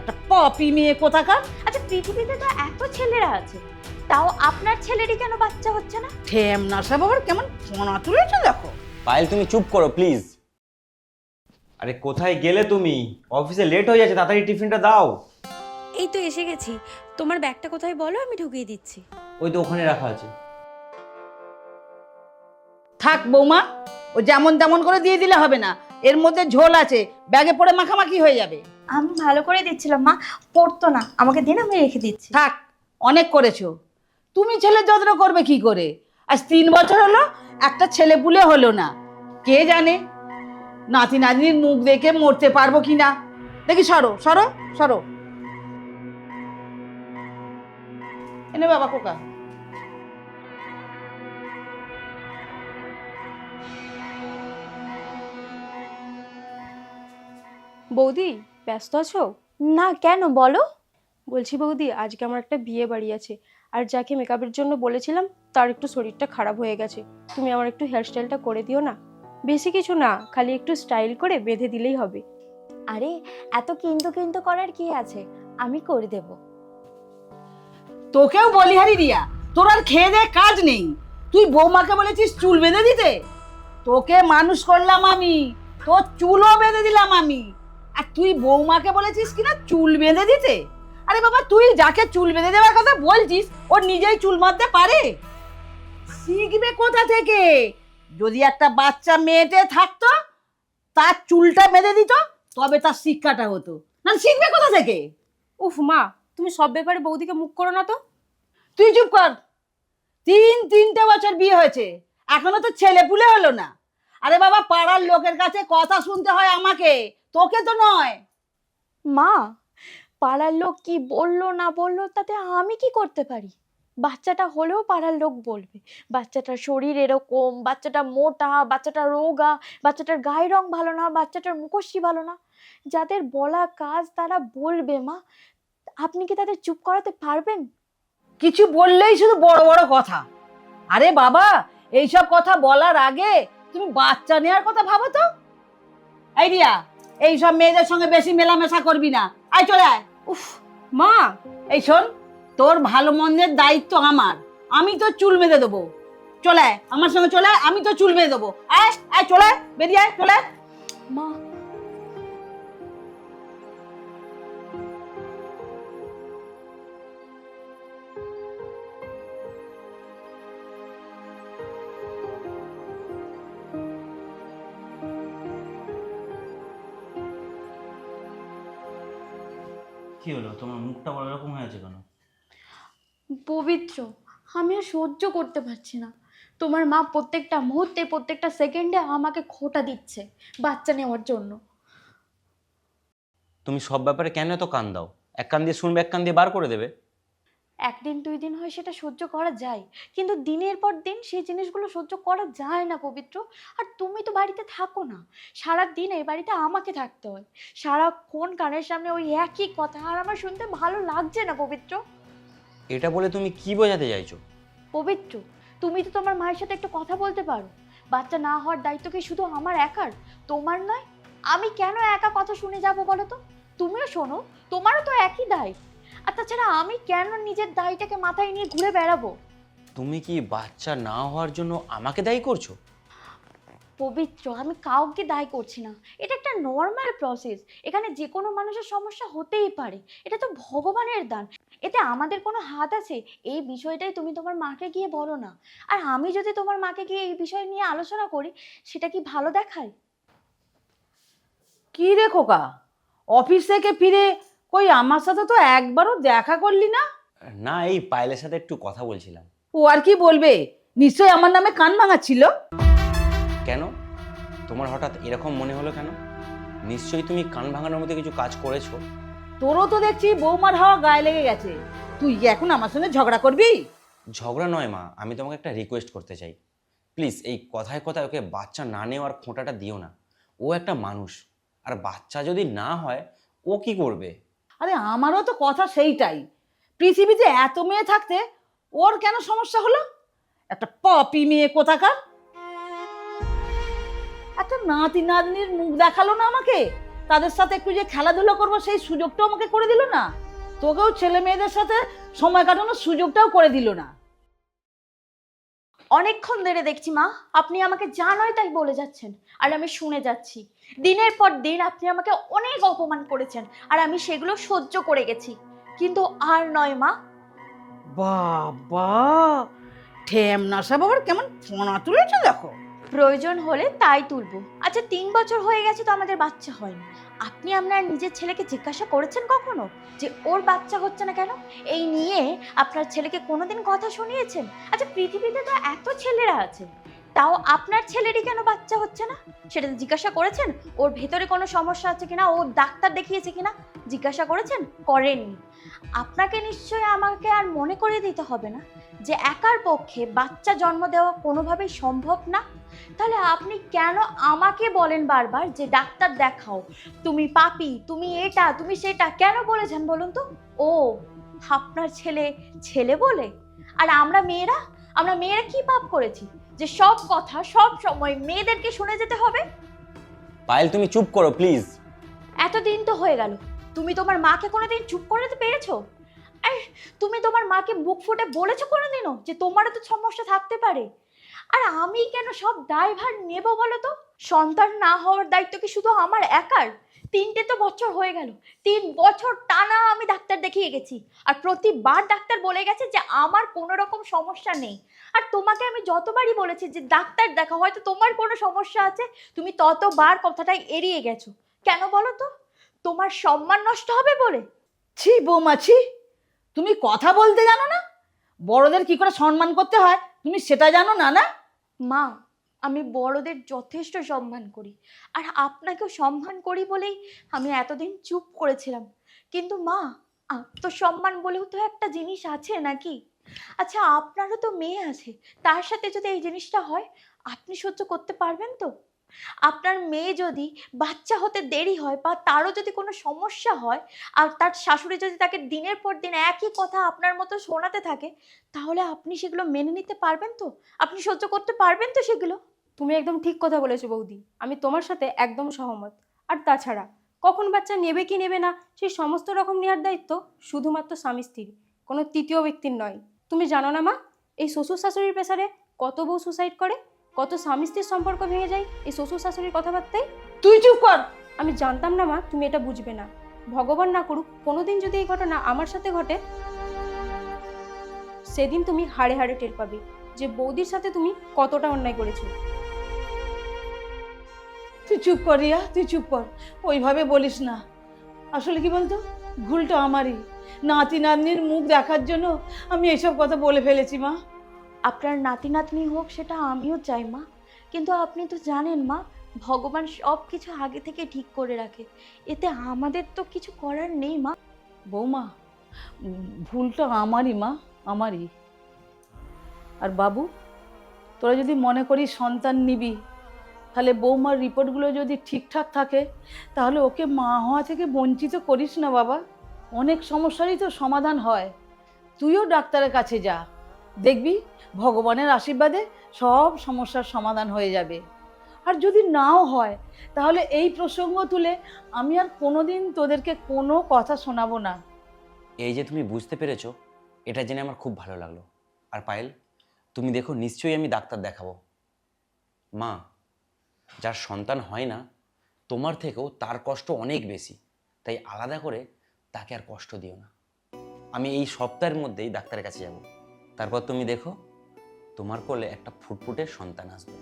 একটা পপি মেয়ে কোথাকার। আচ্ছা পৃথিবীতে তো এত ছেলেরা আছে, তাও আপনার ছেলেরই কেন বাচ্চা হচ্ছে না? ঠেম নাসা বাবার কেমন ফোনা তুলেছে দেখো। পায়েল তুমি চুপ করো প্লিজ। আরে কোথায় গেলে তুমি? অফিসে লেট হয়ে যাচ্ছে, তাড়াতাড়ি টিফিনটা দাও। এই তো এসে গেছি। তোমার ব্যাগটা কোথায় বলো, আমি ঢুকিয়ে দিচ্ছি। ওই তো ওখানে রাখা আছে। থাক বৌমা, ও যেমন তেমন করে দিয়ে দিলে হবে না, এর মধ্যে ঝোল আছে, ব্যাগে পড়ে মাখামাখি হয়ে যাবে। আমি ভালো করে দিচ্ছিলাম মা, পড়তো না, আমাকে দিন আমি রেখে দিচ্ছি। থাক, অনেক করেছো। তুমি ছেলে যত্ন করবে কি করে? আজ 3 বছর হলো একটা ছেলে পুলে হলো না। কে জানে নাতি নাতনির মুখ দেখে মরতে পারবো কিনা। দেখি সরো সরো সরো, এনে বাবা কোকা। বৌদি ব্যস্ত আছো? না কেন বলো? বলছি বৌদি, আজকে আমার একটা বিয়ে বাড়ি আছে, আর যাকে মেকআপের জন্য বলেছিলাম তার একটু শরীরটা খারাপ হয়ে গেছে। তুমি আমার একটু হেয়ারস্টাইলটা করে দিও না। বেশি কিছু না, খালি একটু স্টাইল করে বেঁধে দিলেই হবে। আরে এত কিন্তু কিন্তু করার কি আছে, আমি করে দেব। তোকেও বলিহারি রিয়া, তোর আর খেয়ে দে কাজ নেই। তুই বৌমাকে বলেছিস চুল বেঁধে দিতে, তোকে মানুষ করলাম আমি, তোর চুলও বেঁধে দিলাম আমি, আর তুই বৌমাকে বলেছিস কিনা চুল বেঁধে দিতে। আরে বাবা, তুই যাকে চুল বেঁধে দেওয়ার কথা বলছিস ও নিজেই চুল বাঁধতে পারে? শিখবে কোথা থেকে? যদি একটা বাচ্চা মেয়েটে থাকতো, তার চুলটা বেঁধে দিত, তবে তার শিক্ষাটা হতো। না শিখবে কোথা থেকে? উফ মা, তুমি সব ব্যাপারে বৌদিকে মুখ করো না তো। তুই চুপ কর। 3 বছর বিয়ে হয়েছে, এখনো তো ছেলে পুলে হলো না। আরে বাবা, পাড়ার লোকের কাছে কথা শুনতে হয় আমাকে, তোকে তো নয়। মা, পাড়ার লোক কি বললো না বললো তাতে আমি কি করতে পারি? বাচ্চাটা হলেও পাড়ার লোক বলবে বাচ্চাটার শরীর এরকম, বাচ্চাটা মোটা, বাচ্চাটা রোগা, বাচ্চাটার গায়ের রং ভালো না, বাচ্চাটার মুখোশী ভালো না। যাদের বলা কাজ তারা বলবে মা, আপনি কি তাদের চুপ করাতে পারবেন? কিছু বললেই শুধু বড় বড় কথা। আরে বাবা, এইসব কথা বলার আগে তুমি বাচ্চা নেওয়ার কথা ভাবো তো। এই রিয়া, এইসব মেয়েদের সঙ্গে বেশি মেলামেশা করবি না, আয় চলে আয়। উফ মা, এই শোন, তোর ভালো মন্দের দায়িত্ব আমার, আমি তো চুল বেঁধে দেবো। চলে আয় আমার সঙ্গে, চলে আয়, আমি তো চুল বেঁধে দেবো। আয় আয়, চলে আয়, বেরিয়ে আয়, চলে আয়। মা, কি হলো, তোমার মুখটা বড় রকম হয়ে আছে কেন? পবিত্র, আমি আর সহ্য করতে পারছি না। তোমার মা প্রত্যেকটা মুহূর্তে প্রত্যেকটা সেকেন্ডে আমাকে খোঁটা দিচ্ছে বাচ্চা নেওয়ার জন্য। তুমি সব ব্যাপারে কেন এত কান দাও? এক কান দিয়ে শুনবে, এক কান দিয়ে বার করে দেবে। একদিন 2 দিন হয় সেটা সহ্য করা যায়, কিন্তু দিনের পর দিন সেই জিনিসগুলো সহ্য করা যায় না পবিত্র। আর তুমি তো বাড়িতে থাকো না, সারা দিন এই বাড়িতে আমাকে থাকতে হয়, সারাক্ষণ কানের সামনে ওই একই কথা, আর আমার শুনতে ভালো লাগছে না পবিত্র। এটা বলে তুমি কি বোঝাতে চাইছো? পবিত্র, তুমি তো তোমার মায়ের সাথে একটু কথা বলতে পারো। বাচ্চা না হওয়ার দায়িত্ব কি শুধু আমার একার, তোমার নয়? আমি কেন একা কথা শুনে যাবো বলো তো? তুমিও শোনো, তোমারও তো একই দায়। আর তাছাড়া আমি কেন নিজের দায়টাকে মাথায় নিয়ে ঘুরে বেড়াবো? তুমি কি বাচ্চা না হওয়ার জন্য আমাকে দায়ী করছো? পবিত্র, আমি কাউকে দায় করছি না, এটা একটা নর্মাল প্রসেস। এখানে যে কোনো মানুষের সমস্যা হতেই পারে, এটা তো ভগবানের দান, এতে আমাদের কোনো হাত আছে? এই বিষয়টাই তুমি তোমার মাকে গিয়ে বলো না। আর আমি যদি তোমার মাকে গিয়ে এই বিষয় নিয়ে আলোচনা করি, সেটা কি ভালো দেখায়? কি রে খোকা, অফিস থেকে ফিরে কই আমার সাথে তো একবারও দেখা করলি না? না, এই পায়েলের সাথে একটু কথা বলছিলাম। ও আর কি বলবে, নিশ্চয়ই আমার নামে কান ভাঙাচ্ছিল। কেন তোমার হঠাৎ এরকম মনে হলো কেন? নিশ্চয়ই তুমি কান ভাঙানোর মধ্যে কিছু কাজ করেছো। তোরও তো দেখছি বৌমার হাওয়া গায়ে লেগে গেছে, তুই কি এখন আমার সঙ্গে ঝগড়া করবি? ঝগড়া নয় মা, আমি তোমাকে একটা রিকোয়েস্ট করতে চাই। প্লিজ এই কথায় কথায় ওকে বাচ্চা না নেওয়ার খোঁটাটা দিও না। ও একটা মানুষ, আর বাচ্চা যদি না হয় ও কি করবে? আরে আমারও তো কথা সেইটাই, পৃথিবীতে এত মেয়ে থাকতে ওর কেন সমস্যা হলো? একটা পপি মেয়ে কোথাকার, একটা নাতি নাতনির মুখ দেখালো না আমাকে, তাদের সাথে একটু যে খেলাধুলো করবো সেই সুযোগটাও আমাকে করে দিল না। তোকেও ছেলে মেয়েদের সাথে সময় কাটানোর সুযোগটাও করে দিল না। অনেকক্ষণ ধরে দেখছি মা, আপনি আমাকে যা নয় তাই বলে যাচ্ছেন, আর আমি শুনে যাচ্ছি। দিনের পর দিন আপনি আমাকে অনেক অপমান করেছেন, আর আমি সেগুলো সহ্য করে গেছি, কিন্তু আর নয় মা। বাবা, ঠ্যাম নাসা বাবার কেমন ফোনা তুলেছে দেখো। প্রয়োজন হলে তাই তুলবো। আচ্ছা 3 বছর হয়ে গেছে তো আমাদের বাচ্চা হয়নি। আপনি আপনার নিজের ছেলেকে জিজ্ঞাসা করেছেন কখনো যে ওর বাচ্চা হচ্ছে না কেন? এই নিয়ে আপনার ছেলেকে কোনোদিন কথা শুনিয়েছেন? আচ্ছা পৃথিবীতে তো এত ছেলেরা আছে, তাও আপনার ছেলেরই কেন বাচ্চা হচ্ছে না সেটা জিজ্ঞাসা করেছেন? ওর ভেতরে কোনো সমস্যা আছে কিনা, ও ডাক্তার দেখিয়েছে কিনা জিজ্ঞাসা করেছেন? করেননি। আপনাকে নিশ্চয়ই আমাকে আর মনে করিয়ে দিতে হবে না যে একার পক্ষে বাচ্চা জন্ম দেওয়া কোনোভাবেই সম্ভব না। তাহলে আপনি কেন আমাকে বলেন বারবার যে ডাক্তার দেখাও, তুমি পাপী, তুমি এটা, তুমি সেটা কেন বলেছেন বলুন তো? ও, আপনার ছেলে ছেলে বলে? আর আমরা মেয়েরা কি পাপ করেছি যে সব কথা সব সময় মেয়েদেরকে শুনে যেতে হবে? পায়েল তুমি চুপ করো প্লিজ। এতদিন তো হয়ে গেল, তুমি তোমার মাকে কোনোদিন চুপ করাতে পেরেছো? তুমি তোমার মাকে বুক ফুটে বলেছো কোনোদিনও যে তোমারও তো সমস্যা থাকতে পারে? আর আমি কেন সব দায়ভার নেব বলো তো? সন্তান না হওয়ার দায়িত্ব কি শুধু আমার একার? 3টে তো বছর হয়ে গেল, 3 বছর টানা আমি ডাক্তার দেখিয়ে গেছি, আর প্রতিবার ডাক্তার বলে গেছে যে আমার কোনো রকম সমস্যা নেই। আর তোমাকে আমি যতবারই বলেছি যে ডাক্তার দেখা, হয়তো তোমার কোনো সমস্যা আছে, তুমি ততবার কথাটাই এড়িয়ে গেছো। কেন বলো তো? তোমার সম্মান নষ্ট হবে বলে? ছি বৌমা ছি, তুমি কথা বলতে জানো না? বড়দের কি করে সম্মান করতে হয় তুমি সেটা জানো না? না মা, আমি বড়দের যথেষ্ট সম্মান করি, আর আপনাকেও সম্মান করি বলেই আমি এতদিন চুপ করেছিলাম। কিন্তু মা, আত্মসম্মান বলেও তো একটা জিনিস আছে নাকি? আচ্ছা আপনারও তো মেয়ে আছে, তার সাথে যদি এই জিনিসটা হয় আপনি সহ্য করতে পারবেন তো? আপনার মেয়ে যদি বাচ্চা হতে দেরি হয় বা তারও যদি কোনো সমস্যা হয়, আর তার শাশুড়ি যদি তাকে দিনের পর দিন একই কথা আপনার মতো শোনাতে থাকে, তাহলে আপনি সেগুলো মেনে নিতে পারবেন তো? আপনি সহ্য করতে পারবেন তো সেগুলো? তুমি একদম ঠিক কথা বলেছো বৌদি, আমি তোমার সাথে একদম সহমত। আর তাছাড়া কখন বাচ্চা নেবে কি নেবে না সেই সমস্ত রকম নেওয়ার দায়িত্ব শুধুমাত্র স্বামী স্ত্রীর, কোনো তৃতীয় ব্যক্তির নয়। তুমি জানো না মা, এই শ্বশুর শাশুড়ির প্রেসারে কত বউ সুসাইড করে, কত স্বামী স্ত্রীর সম্পর্ক ভেঙে যায় এই শ্বশুর শাশুড়ির কথাবার্তায়। তুই চুপ কর। আমি জানতাম না মা তুমি এটা বুঝবে না। ভগবান না করুক কোনোদিন যদি এই ঘটনা আমার সাথে ঘটে, সেদিন তুমি হাড়ে হাড়ে টের পাবে যে বৌদির সাথে তুমি কতটা অন্যায় করেছো। তুই চুপ কর রিয়া, তুই চুপ কর। ওইভাবে বলিস না। আসলে কি বলতো, ভুলটা আমারই। নাতি নাতনির মুখ দেখার জন্য আমি এসব কথা বলে ফেলেছি মা। আপনার নাতি নাতনি হোক সেটা আমিও চাই মা, কিন্তু আপনি তো জানেন মা, ভগবান সব কিছু আগে থেকে ঠিক করে রাখে, এতে আমাদের তো কিছু করার নেই মা। বৌমা, ভুলটা আমারই মা, আমারই। আর বাবু, তোরা যদি মনে করিস সন্তান নিবি, তাহলে বৌমার রিপোর্টগুলো যদি ঠিকঠাক থাকে তাহলে ওকে মা হওয়া থেকে বঞ্চিত করিস না বাবা। অনেক সমস্যারই তো সমাধান হয়। তুইও ডাক্তারের কাছে যা, দেখবি ভগবানের আশীর্বাদে সব সমস্যার সমাধান হয়ে যাবে। আর যদি নাও হয় তাহলে এই প্রসঙ্গ তুলে আমি আর কোনোদিন তোদেরকে কোনো কথা শোনাবো না। এই যে তুমি বুঝতে পেরেছো, এটা জেনে আমার খুব ভালো লাগলো। আর পায়েল, তুমি দেখো নিশ্চয়ই আমি ডাক্তার দেখাবো। মা, যার সন্তান হয় না তোমার থেকেও তার কষ্ট অনেক বেশি, তাই আলাদা করে তাকে আর কষ্ট দিও না। আমি এই সপ্তাহের মধ্যেই ডাক্তারের কাছে যাব, তারপর তুমি দেখো তোমার কোলে একটা ফুটফুটে সন্তান আসবে।